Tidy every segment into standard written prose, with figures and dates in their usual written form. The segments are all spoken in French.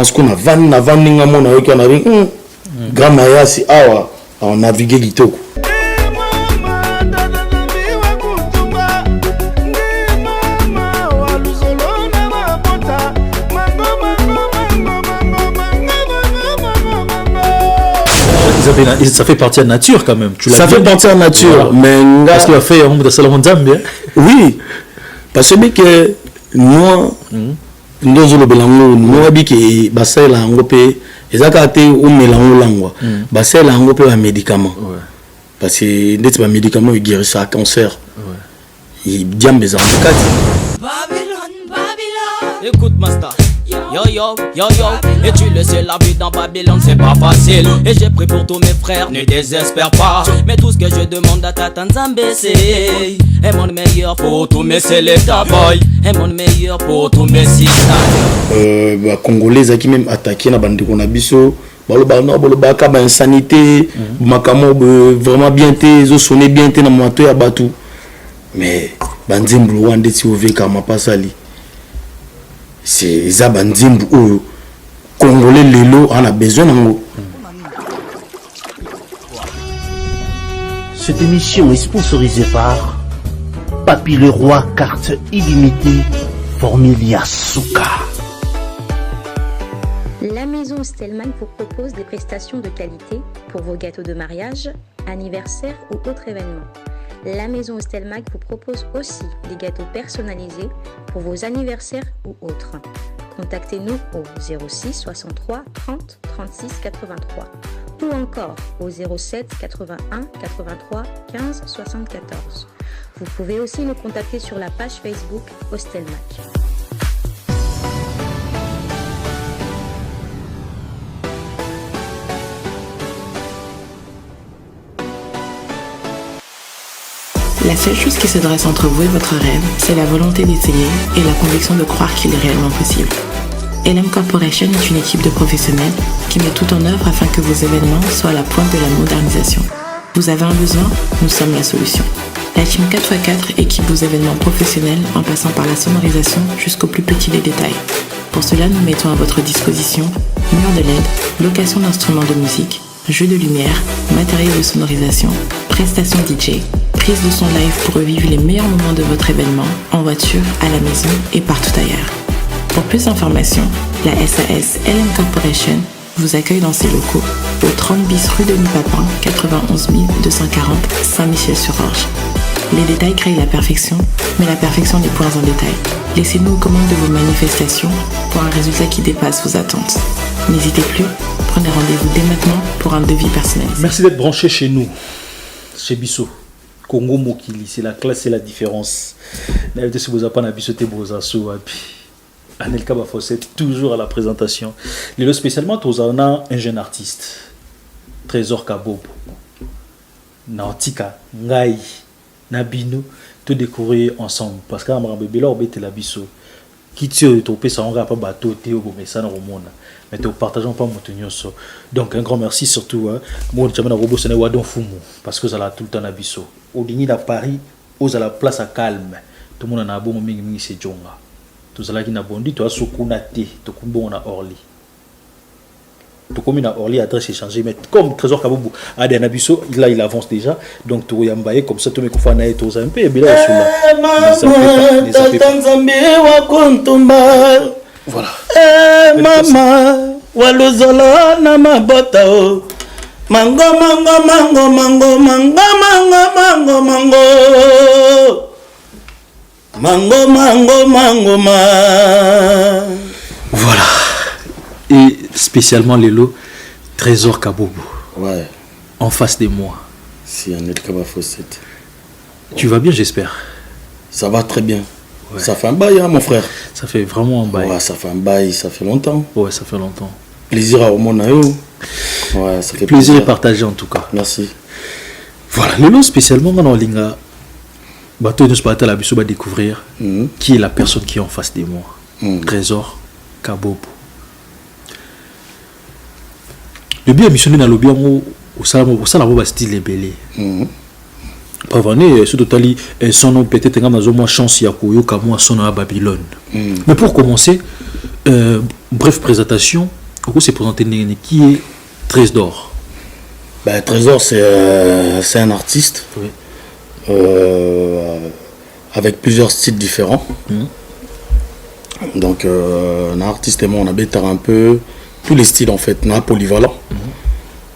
avance qu'on a van ninga mona yoki on a vu grand mayasi awa on naviguer kitoko. Ça fait partie de la nature quand même. Ça fait partie de la nature, voilà. Mais parce qu'il a fait un de Salomon Zambie. Oui, parce que moi, nous sommes nous habitués à passer la ngopé. Exactement, au mélange langua. Passer la ngopé un médicament. Parce que des médicaments ils guérissent le cancer. Ils diament mes avocats. Écoute, Master. Yo yo, yo yo, et tu le sais, la vie dans Babylone c'est pas facile. Et j'ai pris pour tous mes frères, ne désespère pas. Mais tout ce que je demande à ta tante Zambé c'est et mon meilleur pour tous mes célèbres boy. Et mon meilleur pour tous mes sisters. Congolais qui même attaqué na bande qu'on a biso. Baloba ka ba insanité, makamo vraiment bien té, zo sonné bien té na moto ya batu. Mais banzimbu wande ti oveka mapasali. C'est Zabandimbu ou Congolais Lelo on a besoin d'en. Cette émission est sponsorisée par Papy le Roi, carte illimitée, Formilia Souka. La maison Stelman vous propose des prestations de qualité pour vos gâteaux de mariage, anniversaire ou autres événements. La maison Stelmac vous propose aussi des gâteaux personnalisés pour vos anniversaires ou autres. Contactez-nous au 06 63 30 36 83 ou encore au 07 81 83 15 74. Vous pouvez aussi nous contacter sur la page Facebook Hostelmac. La seule chose qui se dresse entre vous et votre rêve, c'est la volonté d'essayer et la conviction de croire qu'il est réellement possible. LM Corporation est une équipe de professionnels qui met tout en œuvre afin que vos événements soient à la pointe de la modernisation. Vous avez un besoin, nous sommes la solution. La team 4x4 équipe vos événements professionnels en passant par la sonorisation jusqu'au plus petit des détails. Pour cela, nous mettons à votre disposition murs de LED, location d'instruments de musique, jeux de lumière, matériel de sonorisation, prestations DJ, prise de son live pour revivre les meilleurs moments de votre événement, en voiture, à la maison et partout ailleurs. Pour plus d'informations, la SAS LM Corporation vous accueille dans ses locaux au 30 bis rue de Papin, 91 240 Saint-Michel-sur-Orge. Les détails créent la perfection, mais la perfection n'est point un détail. Laissez-nous aux commandes de vos manifestations pour un résultat qui dépasse vos attentes. N'hésitez plus, prenez rendez-vous dès maintenant pour un devis personnalisé. Merci d'être branché chez nous, chez Bissot. Congo Mokili, c'est la classe, c'est la différence. N'avez si vous n'avez pas n'habitué vos assauts, Anelka Bafosset toujours à la présentation. Les deux spécialement, nous avons un jeune artiste, Trésor Kabobo, Nautika, Ngai, Nabino, tout découvrir ensemble. Parce qu'à un bébé là, on bête la biso. Qui tire au ça on va pas bateau, Théo, mais ça dans le monde. Mais nous partageons pas mon so. Donc un grand merci surtout. Moi, je suis robot, c'est un wadon fumu. Parce que ça l'a tout le temps à biso. Au dîner à Paris, aux à la place à calme. Tout le monde a un bon moment, c'est Djonga. Tout ça là qui n'a bon dit, tu as Sokuna T, tu as bon à Orly. Tu as à Orly, adresse échangée. Mais comme Trésor Kabobo a des abisso, là il avance déjà. Donc tu as mbaye comme ça, tu me confines à être un peu. Et bien là, voilà. Maman, walozala na mabota o. Mango mango mango mango mango mango mango mango. Mango mango mango ma. Voilà. Et spécialement les lots Trésor Kabobo. Ouais. En face de moi. Si on est Kaba Fosset. Tu vas bien, j'espère. Ça va très bien. Ouais. Ça fait un bail, hein, mon frère. Ça fait vraiment un bail. Ouais, ça fait un bail, ça fait longtemps. Ouais, ça fait longtemps. Plaisir à Omonayo. Ouais, ça fait plaisir est partagé en tout cas. Merci. Voilà, le lot spécialement dans Linga. Bateau de Spata la Bissot va découvrir qui est la personne qui est en face de moi. Trésor Kabobo. Le bien missionné dans le bien au salon style belé. Pavané, surtout tali son nom peut-être un moins chance ya koyo ka moi son à Babylone. Mais pour commencer, Bref présentation, pourquoi c'est présenté qui est Trésor? Trésor, c'est un artiste avec plusieurs styles différents. Donc, un artiste et moi, on habite un peu tous les styles en fait, on a polyvalent.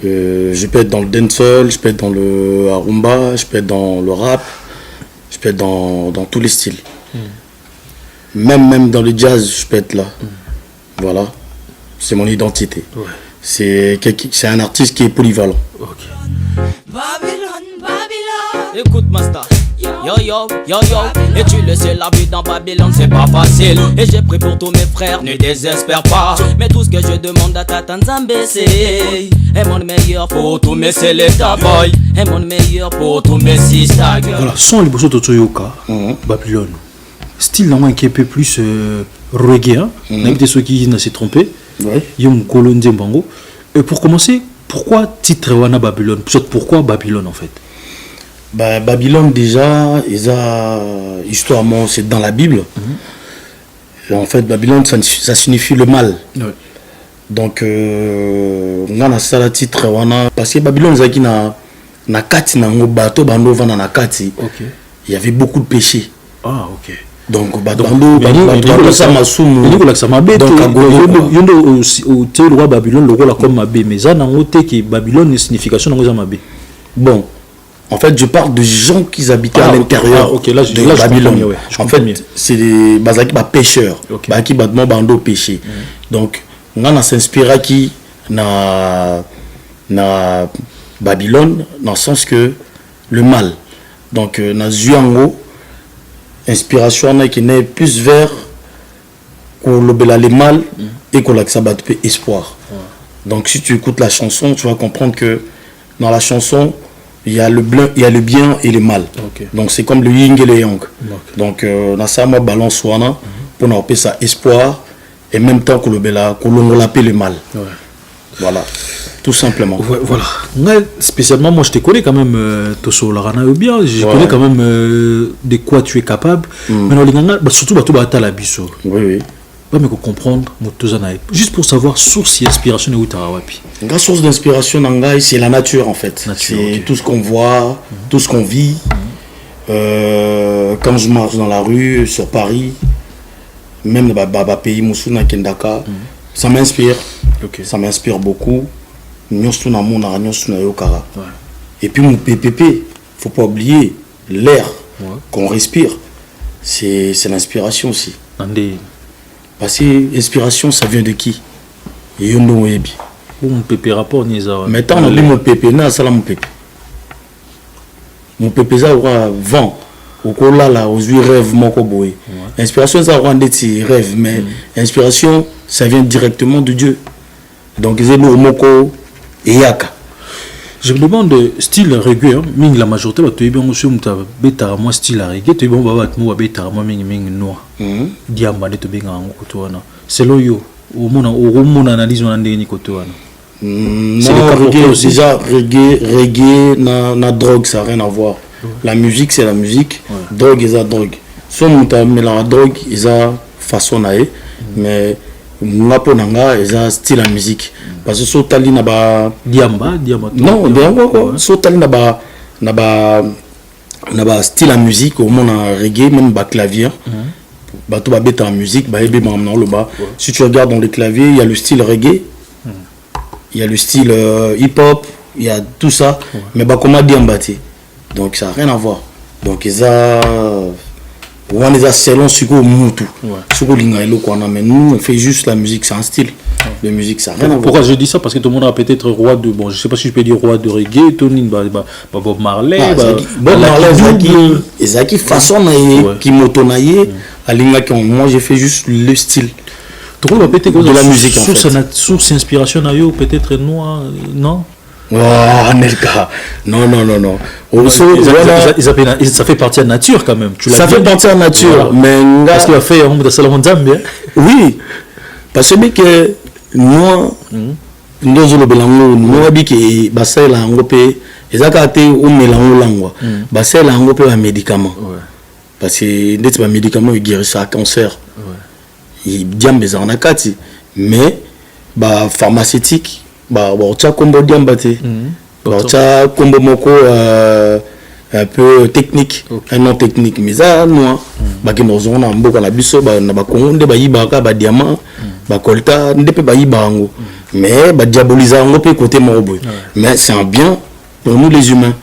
Je peux être dans le dancehall, je peux être dans le rumba, je peux être dans le rap, je peux être dans tous les styles. Même dans le jazz, je peux être là. Voilà, c'est mon identité. C'est un artiste qui est polyvalent. Écoute Master, yo yo, yo yo. Et tu le sais, la vie dans Babylone c'est pas facile. Et j'ai pris pour tous mes frères, ne désespère pas. Mais tout ce que je demande à ta tante Zambé c'est et mon meilleur pour tous mes selecta boy. Et mon meilleur pour tous mes sisters. Voilà, son les bosso Totoyoka, Babylone. Style normalement qui est un peu plus reggae, hein. N'habitez ceux qui ne s'est trompé. Yom Kolon Zembango. Et pour commencer, pourquoi titre Wana Babylone? Pourquoi Babylone en fait? Babylone déjà, historiquement c'est dans la Bible. En fait, Babylone ça signifie le mal. Donc, on a ça titre Wana parce que Babylone zaki na kati na bateau bando vana na kati. Il y avait beaucoup de péchés. Ah ok. Donc bando ça masumu. Donc ça m'a bé. Donc yondo au tel roi Babylone le roi comme mabé mais ça n'en côté que Babylone une signification dans mabé. Bon. En fait, je parle de gens qui habitaient à l'intérieur de Babylone. En fait, c'est des pêcheurs, qui bando péché. Donc, on a s'inspiré qui na Babylone dans le sens que le mal. Donc, na Zuango, inspiration qui n'est plus vers le mal et qu'on l'accepte espoir. Donc, si tu écoutes la chanson, tu vas comprendre que dans la chanson il y a le bien et le mal. Donc c'est comme le yin et le yang. Donc on a ça moi balance wana pour nous ça espoir et même temps que l'on l'appelle le mal. Voilà, tout simplement. Voilà. Spécialement moi je te connais quand même Toso Larana ou bien je connais quand même de quoi tu es capable. Mais non surtout bato bata la biso. Oui. Pas me comprendre juste pour savoir source et inspiration de Utarawapi. La source d'inspiration c'est la nature en fait. C'est tout ce qu'on voit, tout ce qu'on vit. Quand je marche dans la rue sur Paris, même dans pays Moussuna Kendaka, ça m'inspire. Ça m'inspire beaucoup. Et puis mon PPP, faut pas oublier l'air qu'on respire. C'est l'inspiration aussi. Parce que l'inspiration, ça vient de qui? Yondo Webi. Mon pépé rapport Niza. Maintenant, on a mon pépé, na ça mon pépé. Mon pépé, ça aura vent. Au cola là, aux yeux rêve mon koboé. L'inspiration, ça aura des rêves, mais l'inspiration, ça vient directement de Dieu. Donc, c'est le moko et yaka. Je me demande style reggae, la majorité va te bien aussi moi style reggae, tu bon baba moi beta moi noir. Diamba de te bien en kotoana. C'est loyo au mon analyse on ande ni kotoana. C'est le reggae aussi. Déjà reggae na drogue ça n'a rien à voir. La musique c'est la musique, drogue est la drogue. Soit on met la drogue ils a façon naé mais ngapo nanga eza style la musique parce que sotali na ba diamba non diamba sotali na ba style la musique au monde reggae même ba clavier ba to ba beta en musique ba ebe maintenant le bas si tu regardes dans les claviers il y a le style reggae il y a le style hip hop il y a tout ça mais ba comment diamba donc ça a rien à voir donc eza on est à selon ce qu'on moutou ce qu'on mais nous on fait juste la musique c'est un style de musique ça rien à voir. Pourquoi je dis ça parce que tout le monde a peut-être roi de bon je sais pas si je peux dire roi de reggae Tony Bob Marley Bob Marley Zaki façon qui motonaye alinga qui moi j'ai fait juste le style tout le monde peut-être de la musique source inspiration ayo peut-être noir non. Oh, Nelka. Non. Ça fait partie de la nature quand même. Ça fait partie de la nature. Mais parce qu'il a fait un de Salomon Zambie. Oui. Parce que nous, nous avons dit bassin la ngopé, ezakate ou mélange langwa. Bassin la ngopé un médicament. Parce que des médicaments ils guérissent le cancer. diambe za na kati mais ba pharmaceutique ba cha kombo diamba te ba cha kombo moko un peu technique un non technique mais ça non ba ke nozo na mboka na biso ba na ba kongo ba yibaka ba diamant ba colta ndepe ba yibango mais ba diaboliser ngo pe côté morobo mais c'est un bien pour nous les humains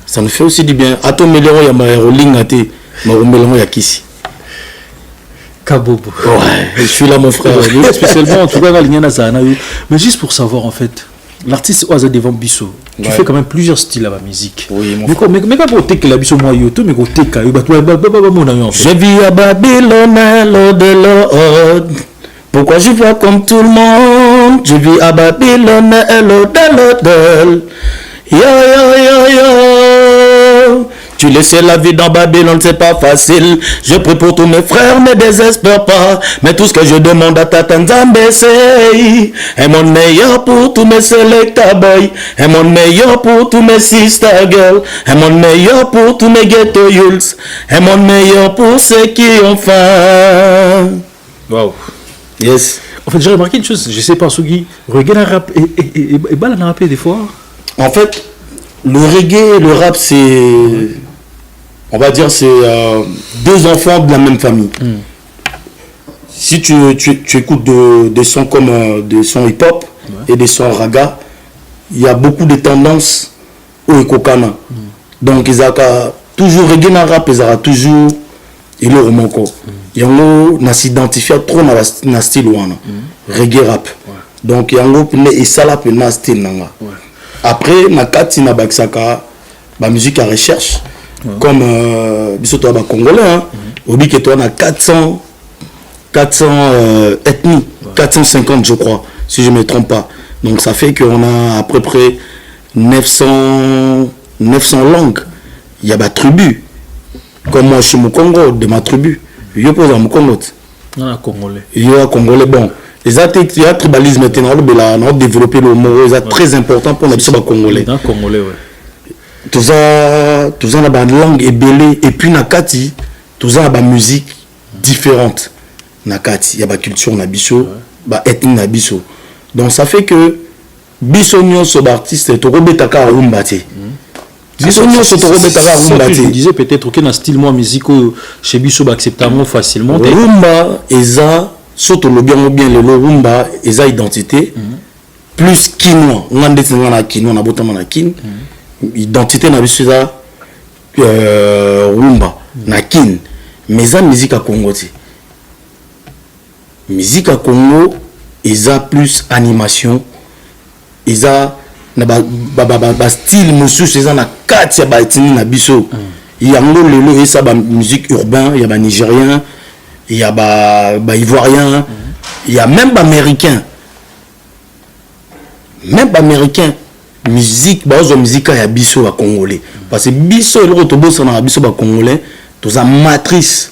ça nous fait aussi du bien atomelero ya marolinga te maromelero ya kisi Kabobo. Ouais, je suis là mon frère. Spécialement en tout cas mais juste pour savoir en fait l'artiste Oaza devant Bisso tu fais quand même plusieurs styles à la musique. Oui, mais quand la Bisso moi yo mais je vis à Babylone l'au-delà. Pourquoi je vois comme tout le monde? Je vis à Babylone l'au-delà. Yo yo yo yo. Tu laissais la vie dans Babylone, c'est pas facile. Je prie pour tous mes frères, ne désespère pas. Mais tout ce que je demande à ta Tanzambé, c'est un monde meilleur pour tous mes selecta boys, un monde meilleur pour tous mes sister girls, un monde meilleur pour tous mes ghetto youths, un monde meilleur pour ceux qui ont faim. Wow. Yes. En fait, j'ai remarqué une chose, je sais pas, Sugi, reggae rap et balle rap des fois. En fait, le reggae et le rap, c'est, on va dire, c'est deux enfants de la même famille. Si tu écoutes des sons comme des sons hip-hop et des sons raga, il y a beaucoup de tendances au ekokana. Donc, ils ont toujours reggae et rap, ils ont toujours et le romanco. Il y a un s'identifié trop dans le style reggae rap. Donc, il y a un ça là dans le style nanga. Après, na kati na baksaka ba musique à recherche comme bisoto ba congolais obi que toi na 400 ethnies 450 je crois si je me trompe pas. Donc ça fait qu'on a à peu près 900 langues. Il y a ba tribu comme moi chez mon Congo de ma tribu. Yo pose à mon Congo. Non congolais. Yo congolais bon. Les tribalisme maintenant, on a développé le mot, c'est très important pour les Congolais. Congolais, ouais. Tout ça, la langue est belée et puis nakati, tout ça, la musique différente. Nakati, il y a la culture nabiso, la ethnie nabiso. Donc ça fait que biso nyo so artiste, to robetaka rumbati. Biso nyo so to robetaka rumbati. Je disais peut-être que dans style moi musique chez biso acceptable facilement. Rumba eza surtout le bien le rumba eza identité plus kinois ngandeti ngana kinois na botama na kin identité na biso eza rumba na kin mais eza musique à Congo ti musique à Congo eza plus animation eza na ba style mosusu eza na kati ya ba etini na biso yango lelo esa ba musique urbain ya ba nigérien il y a bah ivoirien, il y a même américain. Même américain. Musique, musique ya biso à congolais. Parce que biso le rotobo na biso ba congolais, tous a matrice.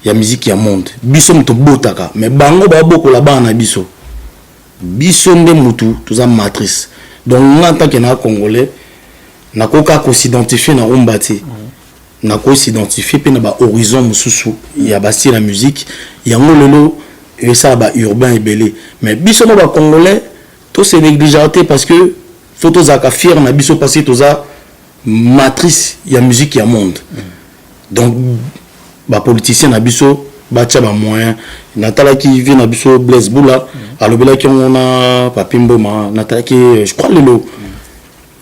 Ya musique ya monde. Biso mto botaka, mais bango ba boko la ba na biso. Biso nde mutu, tous a matrice. Donc en tant que na congolais, na koka ko s'identifier na rumbati. Na ko s'identifier pe na ba horizon mususu ya basi la musique yango lelo et ça ba urbain et belé mais biso ba congolais to c'est négligenté parce que photo za ka fier na biso passer to za matrice ya musique ya monde donc ba politicien na biso ba tia ba moyen natala qui vient na biso Blaise Boula alobela ki on a Papimbo ma natala ki je crois lelo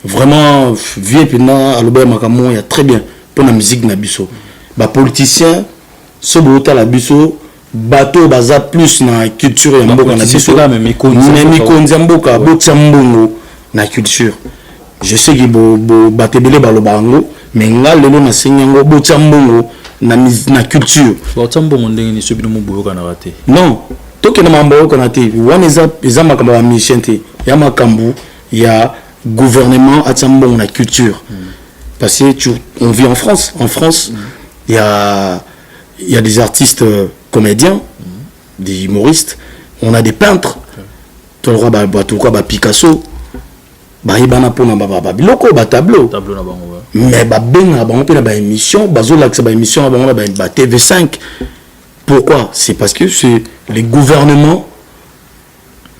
vraiment vieux pina alobela makamo ya très bien pour la musique na biso ba politicien so bota la biso bateau baza plus na culture ya mboka na biso mais mikonzi mboka botsa mbongo na culture je sais que bo batebele baloba ngo mais nga lelo na senyango botsa mbongo na culture botsa mbongo ndenge ni sobino muboyoka na raté non toke na mambo ko na te wana eza makambo ya mission te ya makambo ya gouvernement atambongo na culture. Parce que on vit en France. En France, il y a des artistes comédiens, des humoristes. On a des peintres. Picasso. Tableau. Mais émission, TV5. Pourquoi? C'est parce que c'est les gouvernements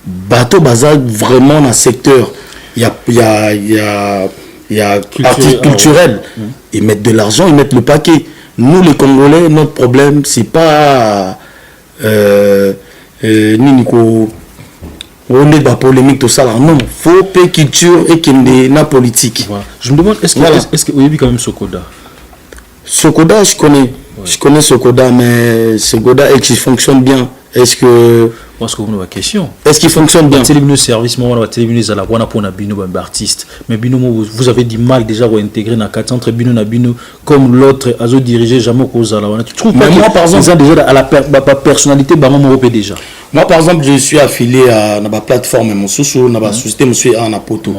bateau bazar vraiment dans le secteur. Il y a artistes culturels. Ils mettent de l'argent, ils mettent le paquet. Nous les Congolais, notre problème c'est pas on est dans la polémique tout ça là. Non, faut payer culture et qu'il y ait la politique. Voilà. Je me demande est-ce que vous avez quand même Sokoda? Sokoda, je connais. Ouais. Je connais Sokoda, mais Sokoda, est-ce qu'il fonctionne bien? Est-ce que... Moi, ce que vous avez une question. Est-ce qu'il fonctionne bien? Télévision service, moi, on va télévision à la voix pour un bino artiste. Mais bino, vous avez du mal déjà à intégrer dans 4 entre bino et bino, comme l'autre a dirigé jamais cause à la voix. Tu trouves pas? Moi, par exemple, déjà à la personnalité, bah, moi, déjà. Moi, par exemple, je suis affilié à la plateforme, mon sous dans la société, monsieur en Apoto.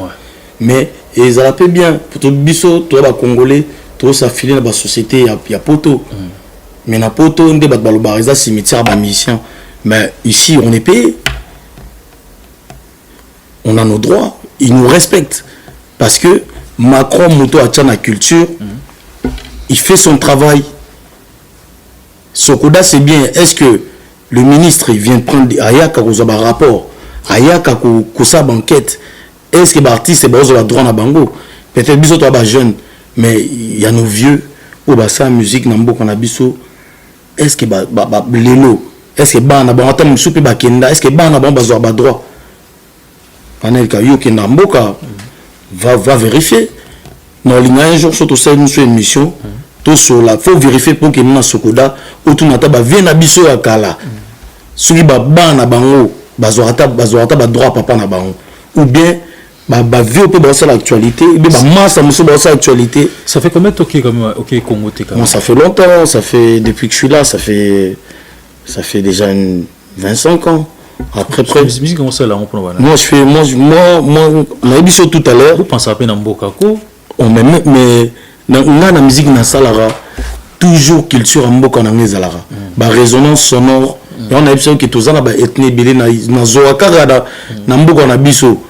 Mais ils ont fait bien. Pour tout biso, toi, les Congolais, tous s'affilier dans la société, il y a Poto. Mais dans Poto, on débat de cimetière, musicien. Mais ici, on est payé. On a nos droits. Ils nous respectent. Parce que Macron, Moto, a la culture, il fait son travail. Sokoda, c'est bien. Est-ce que le ministre, il vient de prendre Ayaka un rapport, Ayaka une enquête? Est-ce que l'artiste est le droit à Bango? Peut-être que tu es jeune, mais il y a nos vieux, ou la musique, qu'on a biso. Est-ce que l'élo? Est-ce que ban na bon temps soupe bakenda? Est-ce que ban na bon bazwa ba droit? Panel ka yo kenda mboka va vérifier. Non, il y a un jour sur ça une émission, tout sur la faut vérifier pour que na Sokoda ou tout nata ba vient na biso ya kala. Soki ba ban na bango bazwa ta ba droit papa na bango. Ou bien ba vieux peut dans l'actualité, ou bien ba masse monsieur dans l'actualité. Ça fait combien de temps OK Congo t'es quand même? Ça fait longtemps, ça fait depuis que je suis là, ça fait déjà 25 ans. Après, musique comment ça là on prend moi je fais moi on a dit tout à l'heure. Vous pensez à peine en Mbokako? On mais dans la musique na salara toujours culture en Mboka na ngezalara. Ba résonance sonore. Et on a dit que tous na ba ethnie belé na zoakara na Mboka na biso.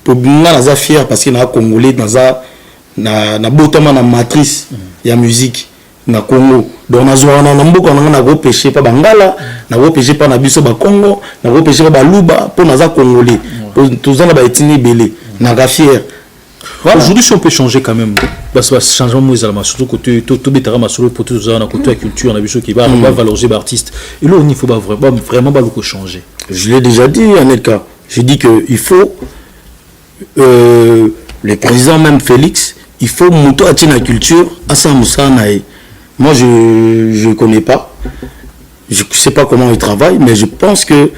Pour nga na za fier parce que na congolais na botama na matrice ya musique. Na Congo donc na mboka na repêcher pas bangala na repêcher pas na biso ba Congo na repêcher pas ba luba pour naza congolais tous na ba etini belé na gafier. Aujourd'hui si on peut changer quand même parce que changement moi à surtout côté tout betara masolo pour tous na côté culture na biso qui va valoriser l'artiste et là il faut pas vraiment pas le changer. Je l'ai déjà dit Anelka, j'ai dit que il faut le président même Félix il faut monter à la culture à sa musanae. Moi, je ne connais pas. Je ne sais pas comment il travaille, mais je pense que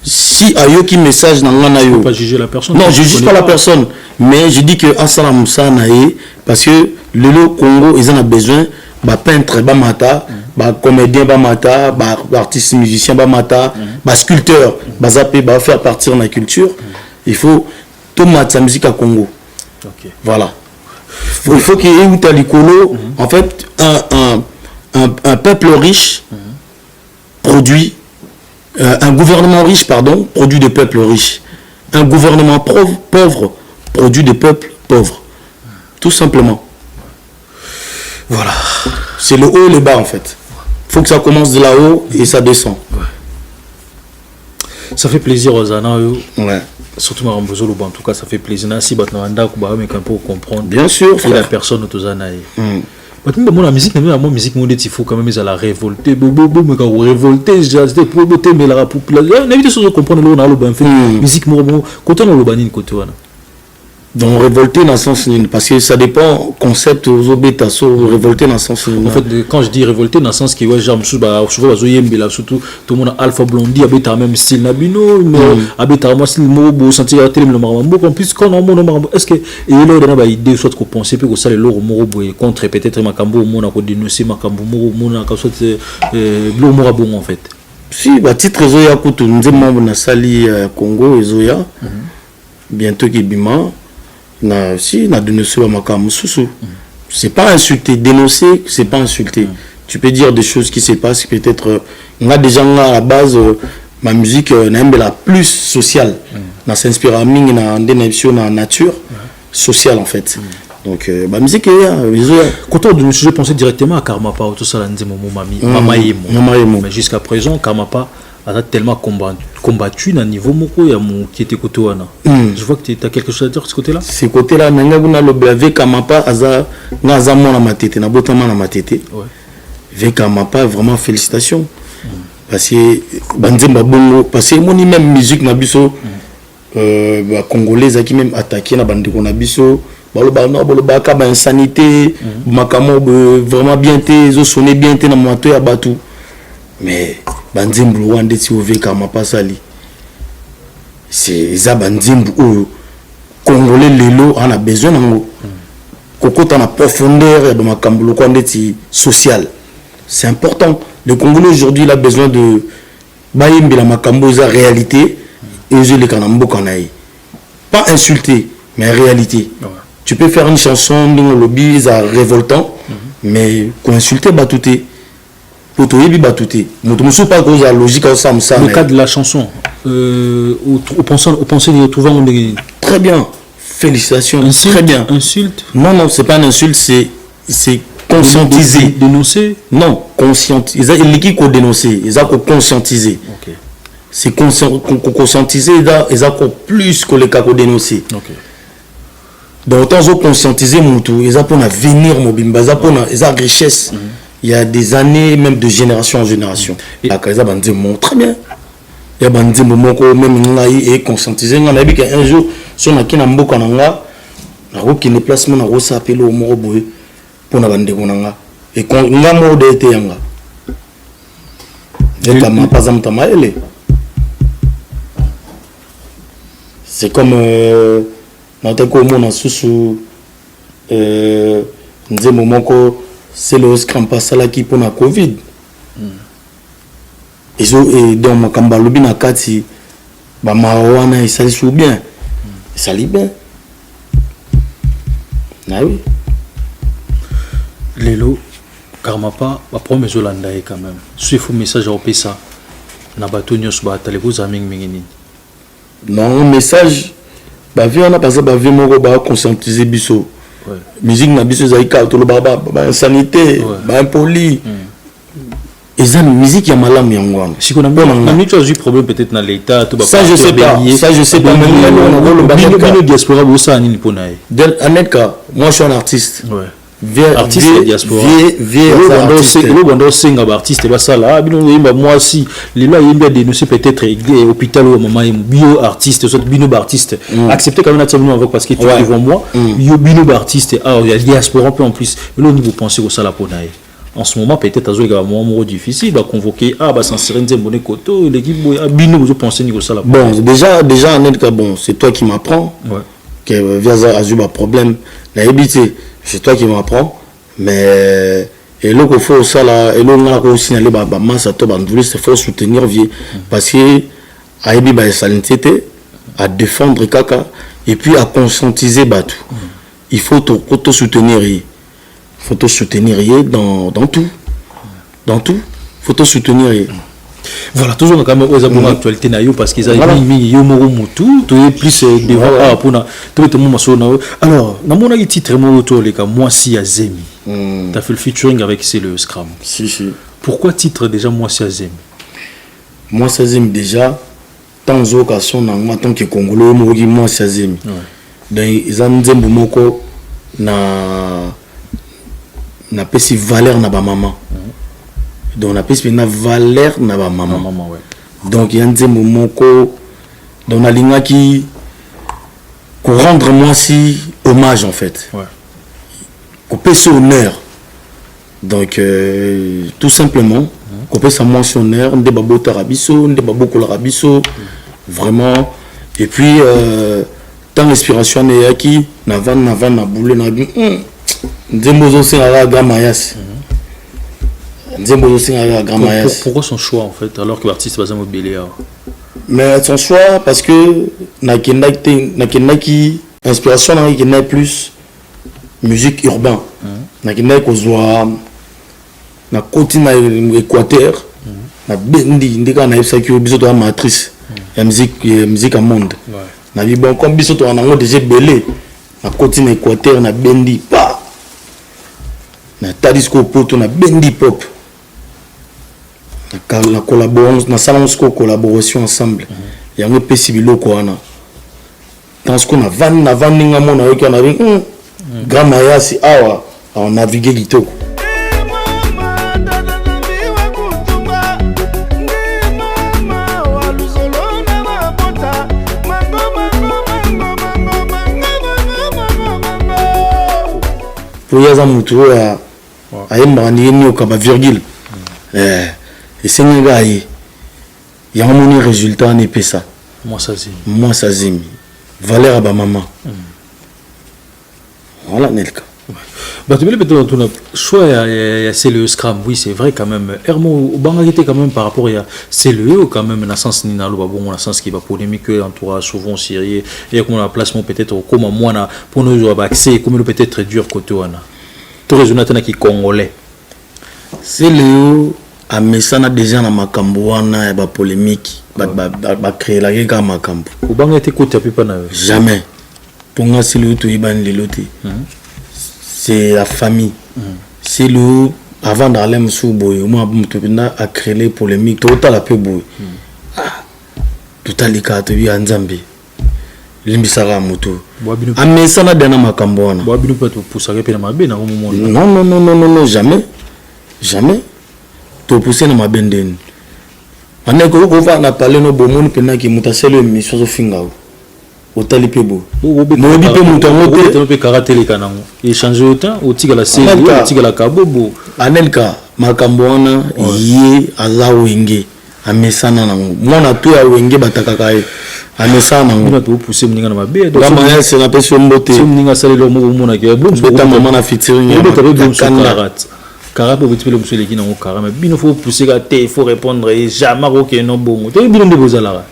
si Ayoki message dans l'anayo. Je ne peux pas juger la personne. Non, je ne juge pas la personne. Mais je dis que Asala Moussa Nae, parce que le Congo, ils en ont besoin. Bah, peintre, bah, mata, bah, comédien, bah, mata, bah, artiste, musicien, bah, mata, bah, sculpteur, bah, zappé, bah, faire partir de la culture. Il faut tout mettre sa musique à Congo. Okay. Voilà. Il faut qu'il y ait un talicolo. En fait, un peuple riche produit, un gouvernement riche, pardon, produit des peuples riches. Un gouvernement pauvre produit des peuples pauvres. Tout simplement. Voilà. C'est le haut et le bas en fait. Il faut que ça commence de là-haut et ça descend. Ouais. Ça fait plaisir aux Anna. Ouais. Surtout en tout cas ça fait plaisir si pour comprendre bien sûr la personne autour la musique la musique moderne il faut quand même la révolter révolter pour mais la population n'évite de comprendre le musique côté on le côté donc révolter dans le sens parce que ça dépend concept aux bêta révolter dans le sens en fait quand je dis révolter dans le sens que ouais genre souvent surtout tout le monde Alpha Blondy habite même style nabino mais habite moi style mo sentir la télé le marambo en plus quand on marambo est-ce que et là on a idée soit qu'on penser que ça le loro morobo contre peut-être makambo mona ko dénoncer makambo mona ka soit le morabo en fait si ba titre zoya kutu nzema na sali Congo ezoya bientôt qui bima na dénoncé makambo susu. C'est pas insulter, dénoncer, c'est pas insulter. Tu peux dire des choses qui se passent peut-être on a déjà à la base ma musique la plus sociale. Na s'inspire mingi na dénoncer na nature sociale en fait. Donc bah musique quand on je pensais directement à Karmapa tout ça là Nzembo Mami Mama Yemo mais jusqu'à présent Karmapa a tellement combattu dans niveau moko ya mon qui était côté wana. Je vois que tu as quelque chose à dire de ce côté là. Ce côté là nanga kuna le blavé Karmapa aza mona matete na botama na matete. Ouais. Avec Karmapa vraiment félicitations. Parce que banzemba bongo parce que moni même musique na biso ba congolais qui même attaqué na bandeko na biso baloba ka ba insanité makamo vraiment bien té zo sonner bien té na moto ya batu mais banzembu wande ti ove Karmapa sali c'est za banzembu o congolais lelo on a besoin nango kokota na profondeur ya makambo ko ndeti social. C'est important. Le Congolais aujourd'hui il a besoin de baïmbi la makambo za réalité et je les kanambo kanaï. Pas insulter mais réalité. Ouais. Tu peux faire une chanson dans le lobby ça révoltant mais qu'on insulter batouté. Pour toi bi batouté. Moto pas cause la logique ça. Le cas de la chanson au pensant de trouver très bien. Félicitations. Insulte, très bien. Insulte. Non, c'est pas une insulte, c'est conscientiser. Dénoncer. Non, conscientiser. L'équipe qu'on dénoncer, ils ont conscientiser. Okay. C'est conscientiser, ils ont plus que les cas qu'on dénoncer. Okay. Donc autant ils ont conscientiser mon tout, ils ont pour l'avenir mobimba, ils ont pour la richesse. Il y a des années, même de génération en génération. Et la Kaisa Bandé montre très bien. Il y a Bandé Momoko, même et conscientiser. On a vu qu'un jour, si on a qui n'a pas kananga, on a qui ne place mon arrosé appelé au moroboé pour la Bandé Konanga. Et quand on a mort de été yanga. C'est comme notre commun en sous Nzembo Moko. C'est le scrum passala qui pour la Covid. Et dans ma cambalobi na kati, bah mawana il s'allie sous bien, il s'allie bien. Ah oui. Lelo, Karmapa, ma promesse Olanda est quand même. Ce faux message au Pessa, na batonyo sur batale vous aming mingini. Non message, bah viens on a passé bah viens mon bah conscientiser biso. Musique na biso zaika to le baba insanité ba impoli et ça musique ya malamu yango si qu'on a même tu as eu problème peut-être dans l'état tout ça je sais pas même on le diaspora bossa ni ponae Aneka moi je suis un artiste artiste diaspora le bando singa ba artiste ba sala bino yimba moi si les là yimba dénoncer peut-être hôpital ou maman bio artiste soit bino ba artiste accepter quand même naturellement avec parce que tu es devant moi yo bino ba artiste il y a diaspora en plus le niveau penser au sala ponae en ce moment peut-être azo également un moment difficile va convoquer bah sans Nzembo Mbone Koto l'équipe bino vous pensez niveau sala bon déjà Aneka bon c'est toi qui m'apprends que via azuba problème la habité. C'est toi qui m'apprends, mais et là qu'il faut ça là, et là on a aussi signaler bah masse à toi c'est faut soutenir vieux parce que aibi bah salinité à défendre kaka et puis à conscientiser tout. Il faut te soutenir, faut te soutenir dans tout, faut te soutenir. Voilà, toujours quand même aux abonnés actualité na yo parce qu'ils ont mis yo moro mutu to plus devant pour na tout le monde maso. Alors na mona titre mo to les cas moi si Azemi tu as fait le featuring avec c'est le Scrum si pourquoi titre déjà moi si Azemi déjà tant occasion na moi tant que congolais mo gi moi si Azemi donc ils ont Nzembo Moko na pesi valeur na ba maman. Donc on a plus une valeur na ba maman. Donc il y a Nzembo Moko dans la ligne qui pour rendre moi si hommage en fait. Qu'on peut se honneur. Donc tout simplement qu'on peut se mentionner des babo tarabiso, des babo kolarabiso vraiment et puis tant l'inspiration n'est qui na van na boule na Nzembo zo singa ga mayas. Pourquoi son choix en fait alors que l'artiste va s'immobilier? Mais son choix parce que qui inspiration n'a plus musique urbaine. N'a kozwa na côté na Équateur na bendi ndika na ça qui biso to matrice la musique à monde. Na bon comme biso to na déjà belé na côté na Équateur na bendi pa na talisco poto na bendi pop na collaboration na salon collaboration ensemble yango pesi biloko wana dans ce qu'on a vandi nga mona yoki na grand mayasi awa on naviguer kitoko pour yaza mutu ya ayemba ni nyoka ba virgule et senga yi ya moni résultat ne pesa moi ça zimi valeur à ba maman voilà Nelka bah tu veux peut-être ton choix c'est le scrum oui c'est vrai quand même Hermo bangalité quand même par rapport à c'est le quand même dans sens ni na lo bon dans sens qui va polémique entourage souvent sérieux et comme la placement peut-être comme moi na pour nous avoir accès comme peut-être dur côté wana tout raisonner qui congolais c'est le a mesana déjà na makambo wana ba polémique ba créer la guerre makambo bangalité côté pas na jamais pour moi c'est le tout iban leloté c'est la famille c'est le avant d'aller me sous boy moi mutupenda a créer les polémiques tout à la peu boy tout à l'ikato bi anzambi limbisara moto amesana dana makambo wana boabino pas to pousser pe na mabe na moment non jamais to pousser na mabenden ane ko va na parler no bomoni pena ki mutaselo mission zo finga otali pebo no bi pe mutango pe karaté kanango échanger autant otika la série otika la kabobo anelka makambo wana ye ala wenge amesana nango mwana to ya wenge batakaka ye amesana nango to pousser mninga na mabe donc ma c'est na peso mbote mninga salelo mo mona ke bon beta maman na featuring ya Karape vous le monsieur qui n'a aucun mais bien il faut pousser la tête il faut répondre et jamais aucun non bon tu es bien de Bozalara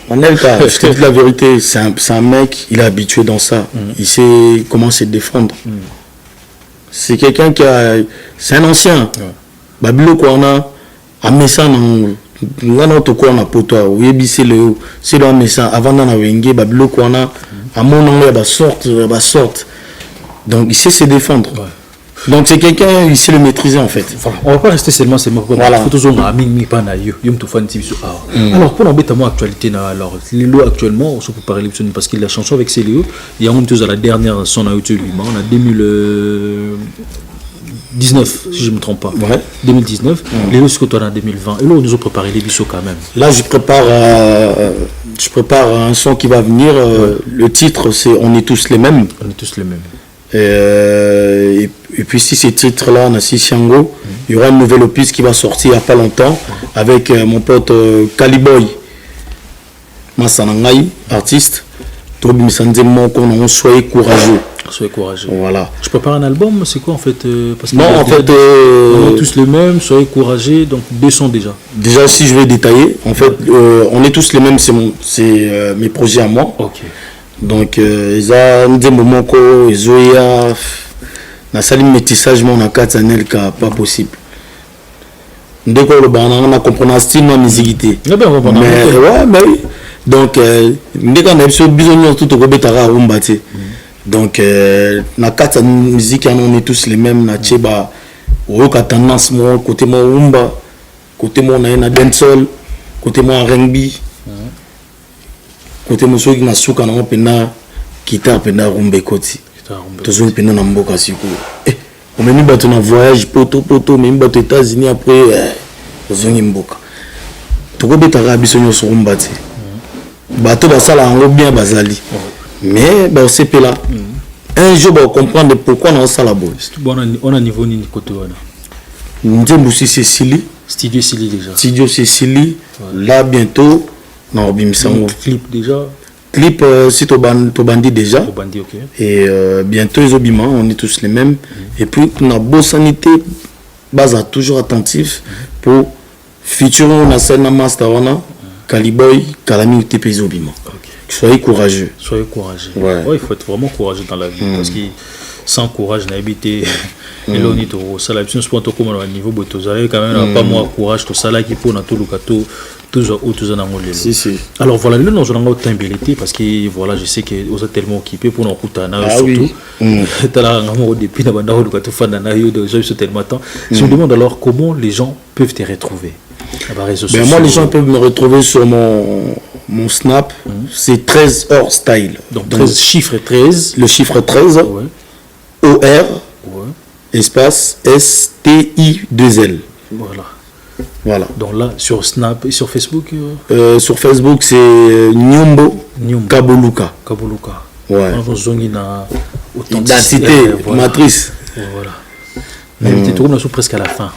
Anelka je te dis la vérité c'est un mec il est habitué dans ça il sait comment se défendre c'est quelqu'un qui a c'est un ancien babilo ko na amesa na ngana to ko na poto oyebi c'est le amesa avant na wenge babilo ko na amona ya ba sorte donc il sait se défendre donc c'est quelqu'un il sait le maîtriser en fait on va pas rester seulement voilà alors pour embêter moi actualité alors les lois actuellement on se peut parler parce qu'il la chanson avec Célio il y a une chose à la dernière son à YouTube on a 2019 si je me trompe pas 2019 les lois que toi en 2020 et là on nous a préparé les bisous quand même là je prépare un son qui va venir le titre c'est on est tous les mêmes et puis si ces titres-là, on a Sishango, il y aura une nouvelle opus qui va sortir il n'y a pas longtemps avec mon pote Kaliboy, Massanangai, artiste. Tobi Misanzemo, qu'on soyez courageux. Soyez courageux. Voilà. Je prépare un album, c'est quoi en fait parce que non, en fait. On est tous les mêmes, soyez courageux, donc deux sons déjà. Déjà, si je vais détailler, en fait, on est tous les mêmes, c'est mes projets à moi. Ok. Donc eza ndembo moko ezoya na sali métissage mon akata Nelka pas possible ndeko le bana na comprendre style ma musique mais ouais mais oui donc ndeka na biso bizonyo tout ko betara rumba té donc na kata musique on est tous les mêmes na tcheba oka tendance mo côté mo rumba côté mo na dancehall côté mo R&B côté monsieur qui n'a souka na pena guitare pena rumbe koti toujours pena na mboka siku on m'a mis bateau na voyage poto même bateau États-Unis après ozongi mboka toko betaka biso nyo so rumba ti bateau basala ngo bien bazali mais ba osepela un jour ba comprendre pourquoi na osala bo on a niveau ni côté wana Ndembu Cécile studio déjà studio Cécile là bientôt non, clip déjà. Clip, c'est Tobandi déjà. Tobandi, ok. Et bientôt, les obiments, on est tous les mêmes. Et puis, on a beau sanité, base toujours attentif pour futur, on a scène master, on a Kaliboy, Kalami, TP, les obiments. Soyez courageux. Soyez courageux. Ouais. Il faut être vraiment courageux dans la vie parce que sans courage, on a habité. Et là, on est au salaire. Si on se prend au niveau, quand même, pas moins courage, tout ça là qui pour tout le gâteau. toujours en anglais. Si. Alors voilà, nous nous avons temps embelleté parce que voilà, je sais que vous êtes tellement occupés pour nous écouter. Surtout, depuis la bande de je suis tellement temps. Je me demande alors comment les gens peuvent te retrouver. Moi, les gens peuvent me retrouver sur mon Snap. C'est 13 hors style. Donc 13 chiffre 13. Le chiffre 13. OR. Espace STI2L. Voilà. Donc là, sur Snap et sur Facebook sur Facebook, c'est Nyombo Kaboluka. Ouais. Identité, matrice. Voilà. Mais tu es presque à la fin.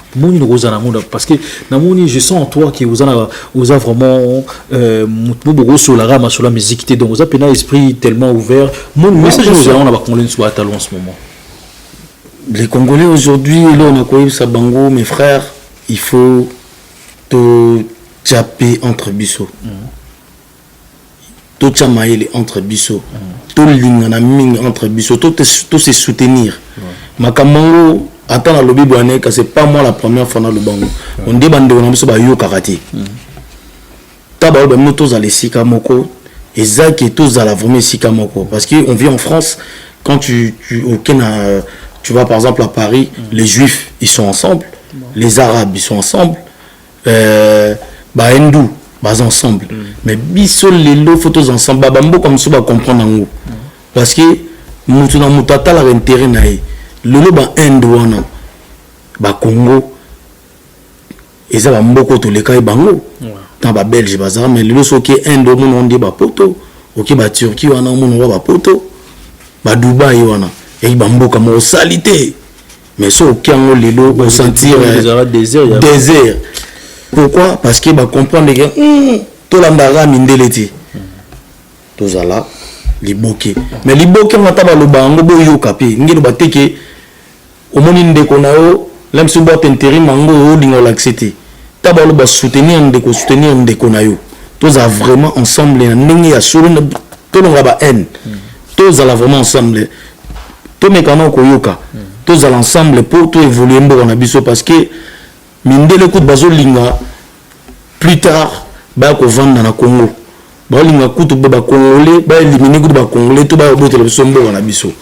Parce que je sens en toi que vous avez vraiment sur la musique. Donc vous avez un esprit tellement ouvert. Mon message nous allons en ce moment. Les Congolais aujourd'hui, là on a connu Sabango, mes frères, il faut te taper entre biso. Tout chamaïle entre biso. Tout lingana ming entre biso. Tout se soutenir. Makamango, attends la lobby boaneka, c'est pas moi la première fois dans le bango. On dit bande on a biso ba yo karate. Taba ba nous tous aller sika moko. Et ça qui est tous à la vraiment sika moko. Parce qu'on vit en France, quand tu vas par exemple à Paris, les Juifs ils sont ensemble, les Arabes ils sont ensemble, hindous ensemble. Mais biso les lots photos ensemble, bambo comme ça va comprendre en haut. Parce que mutuna mutata la intérêt nae. Le lot Inde Congo, et ça va mboko to les cas bango. Tant ba Belge bazar mais le lot so qui Inde on dit poto, OK ba Turquie wana on va poto, ba Dubaï wana. Et bamboka mo salité mais ça aucun lelo pour sentir désert. Pourquoi? Parce que ba comprendre que to la mbara mindeleti to zala liboke mais liboke on taba lo bango boyo kapé ngelo bateke au moni ndeko na yo lem so boîte intérim mango o lingo l'accepter taba lo ba soutenir ndeko na yo to za vraiment ensemble ndenge ya solo to longa ba haine to zala vraiment ensemble. Tous mes canaux koyoka, tous à l'ensemble pour tout évoluer en biso parce que mindele coup de bazo linga plus tard ba ko vendre na Congo. Ba linga coup to ba congolais ba éliminer coup de ba congolais tout ba bote le sombo na biso.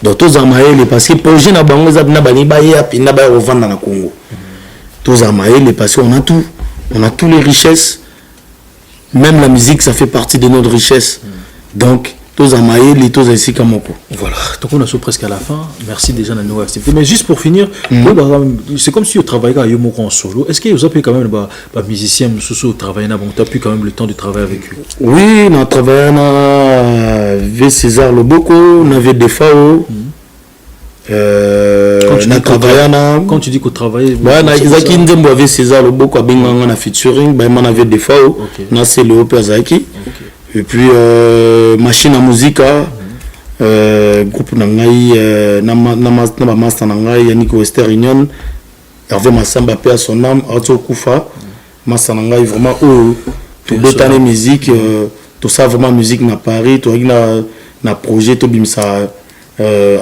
Donc tous à maël parce que projet na bango za na bani ba ya pina ba revendre na Congo. Tous à maël parce qu'on a tout, on a toutes les richesses. Même la musique ça fait partie de notre richesse. Donc tous à maïl et tous ici comme voilà, donc on est presque à la fin. Merci déjà de nous accepter. Mais juste pour finir, c'est comme si vous travaillez à Yomoko en solo. Est-ce que vous avez quand même des musiciens qui travaillent là, tu as pu quand même le temps de travailler avec eux? Oui, on a travaillé avec César Loboko, on avait des FAO. Quand tu dis qu'on travaille, Zaki Nzembo avec César Loboko, on a featuring, on avait des FAO, on a c'est le Opéra Zaki. Et puis machine à musique groupe nangai na master nangai Yannick Western Union Hervé Massamba paix à son âme Arthur Koufa master nangai vraiment tout botane musique tout ça vraiment musique na Paris tout na projet tout bimsa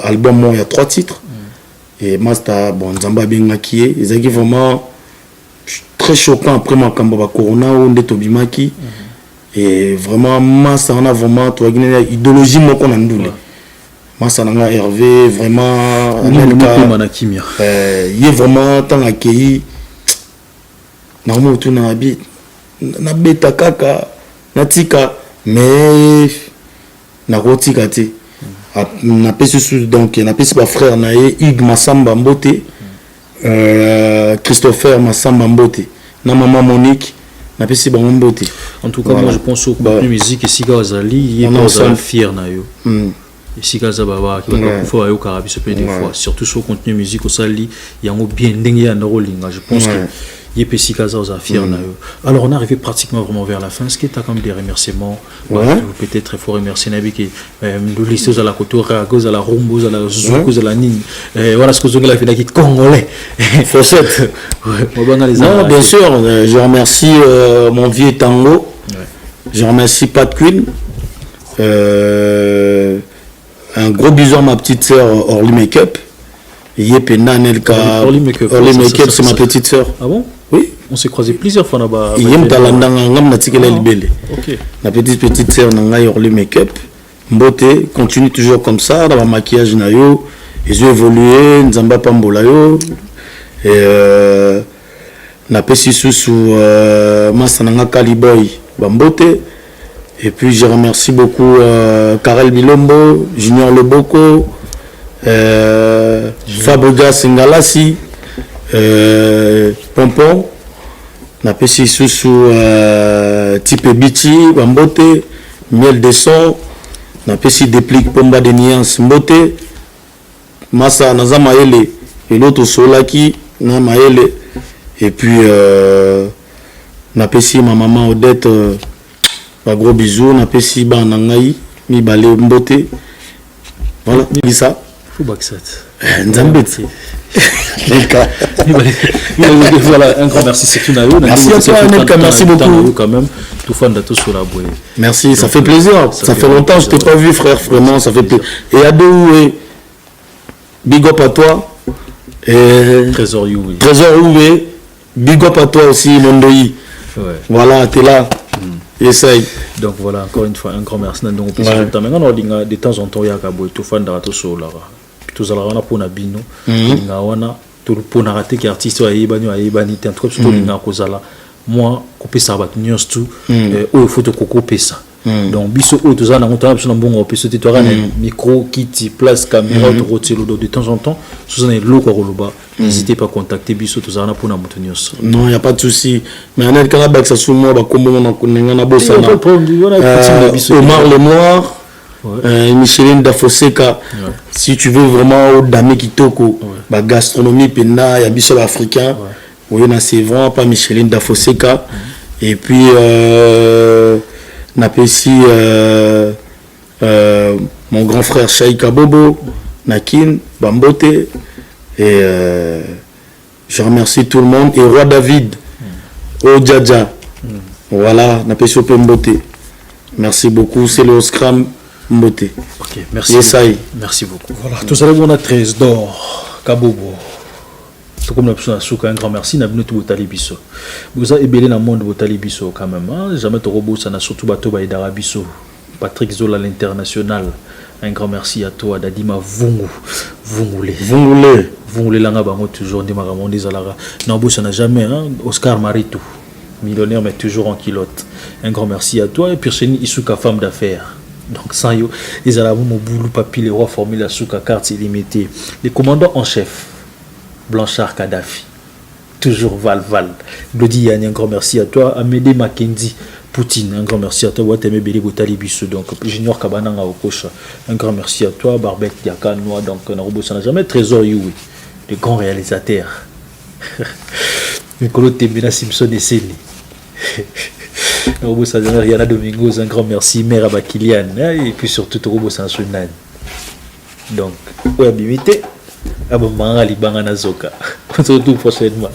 album moi il y a 3 titres et master bon Nzamba bengaki ils étaient vraiment très choquant après ma kamba corona onde to bimaki. Et vraiment, ça on a vraiment toi une idéologie moi qu'on a ndoulé. Moi ça n'a Hervé vraiment il est vraiment tant accueilli. Na mo tout na habit na beta kaka na tika mais na rotika te. Na pesi donc na pesi ba frère na Hugues Massamba Mbote Christopher Massamba Mbote na maman Monique. En tout cas, moi je pense au contenu musique et si Gazali, il est pas fier na yo. Et si Gazababa qui va pouvoir yo karabi se payer des fois, surtout sur contenu musique au sali, il y a un bien dingue à Narolinga. Je pense que il est si Gaza fier na yo. Alors on est arrivé pratiquement vraiment vers la fin. Est-ce que tu as comme des remerciements? Peut-être très fort remercier Nabi qui nous listos à la couture, à gauche à la rumbo, à la zoukous à la nine. Voilà ce que vous avez fait qui congolais. Faussette. Non, bien sûr, je remercie mon vieux Tango. Je remercie Pat Queen. Un gros bisou à ma petite sœur Orly Makeup. Yepena Nelka. Orly Makeup, c'est ma petite sœur. Ah bon? Oui. On s'est croisé plusieurs fois là-bas. Il y a un talent ngam na tikela libele. Ok. La petite sœur nanga yorli make-up. Mbote continue toujours comme ça dans le maquillage na yo. Ils ont évolué, nzamba pambola yo. Et na pesi sous Masananga Kaliboy Bambote. Et puis je remercie beaucoup Karel Bilombo, Junior Leboko, Fabregas Ngalasi, Pompon. Na pesi sous Type Bichi Bambote, Miel de Son. Na pesi déplique Pomba de Niance Mbote. Massa Naza Maele et l'autre Solaki na Maele. Et puis na pesi ma maman Odette un gros bisou. Na pesi ba nangai mi balé Mbote. Voilà, ni ça. Faut baksat. Nzambet. Voilà, un grand merci, c'est tout. Merci à toi, Nelka, merci beaucoup. Quand même, tout fan de sur la boue. Merci, ça fait plaisir. Ça fait longtemps que je t'ai pas vu, frère, vraiment, ça fait plaisir. Et Adou, big up à toi. Trésor Youé. Trésor Youé, big up à toi aussi, Mondoï. Voilà, t'es là. Essaye. Donc voilà, encore une fois, un grand merci. Donc on peut de temps en temps, il y a tout fan de sur la tout ça là pour nabino linga wana tout pour narrater que artiste ayebani ayebani tant que tout linga kozala moi couper ça bat news tout au faut to couper ça donc biso au tout ça na ngota biso na bongo pe c'était toi micro kiti place caméra de rotelo de temps en temps sous un loko koloba n'hésitez pas à contacter biso tout ça na pour na news. Non, il y a pas de souci, mais on a quand même ça sous moi ba comme on a bossa na Omar le Noir. Micheline Dafoseka, si tu veux vraiment au Dame Kitoko, la gastronomie pena, il y a biso africain, oui, c'est vraiment pas Micheline Dafoseka. Et puis, Napesi, mon grand frère Shaika Bobo, Nakin, Bambote, et je remercie tout le monde. Et Roi David, Odjaja, voilà, Napesi Opembote. Merci beaucoup, c'est le Scram. Mbote. Ok, merci. Yesaï. Merci beaucoup. Voilà, tout ça, on a 13 d'or, Kabobo. Tout comme la personne a souka, un grand merci. N'a venu tout Botali Bisso. Vous avez ébélé dans le monde de Botali Bisso quand même. Jamais trop beau, ça n'a surtout bateau Baïdara Bisso. Patrick Zola l'international. Un grand merci à toi, Dadima Vungu. Vungule Langa Bango, toujours, des Maramondi Zalara. Nambo, ça n'a jamais, Oscar Marito. Millionnaire, mais toujours en culotte. Un grand merci à toi. Et puis, c'est Isuka, femme d'affaires. Donc, sans eux, ils allaient mon boulot, papier, les rois formés, souka carte illimitée. Les commandants en chef, Blanchard Kadhafi, toujours Val. Glody Yann, un grand merci à toi. Amédée Mackenzie, Poutine, un grand merci à toi. Watemé Bélé Botali Bissou, donc Junior Kabananga Okocha, un grand merci à toi. Barbek Diaka Noa, donc Narubo, ça n'a jamais Trésor Youi, le grand réalisateur. Nicolo Tembena Simpson et Séni. Robo Sazaner, Yana Domingos, un grand merci, Mère Abakilian, et puis surtout Robo Sansunan. Donc, ouais, bimité, Abamanga Libanga Nazoka. On se retrouve prochainement.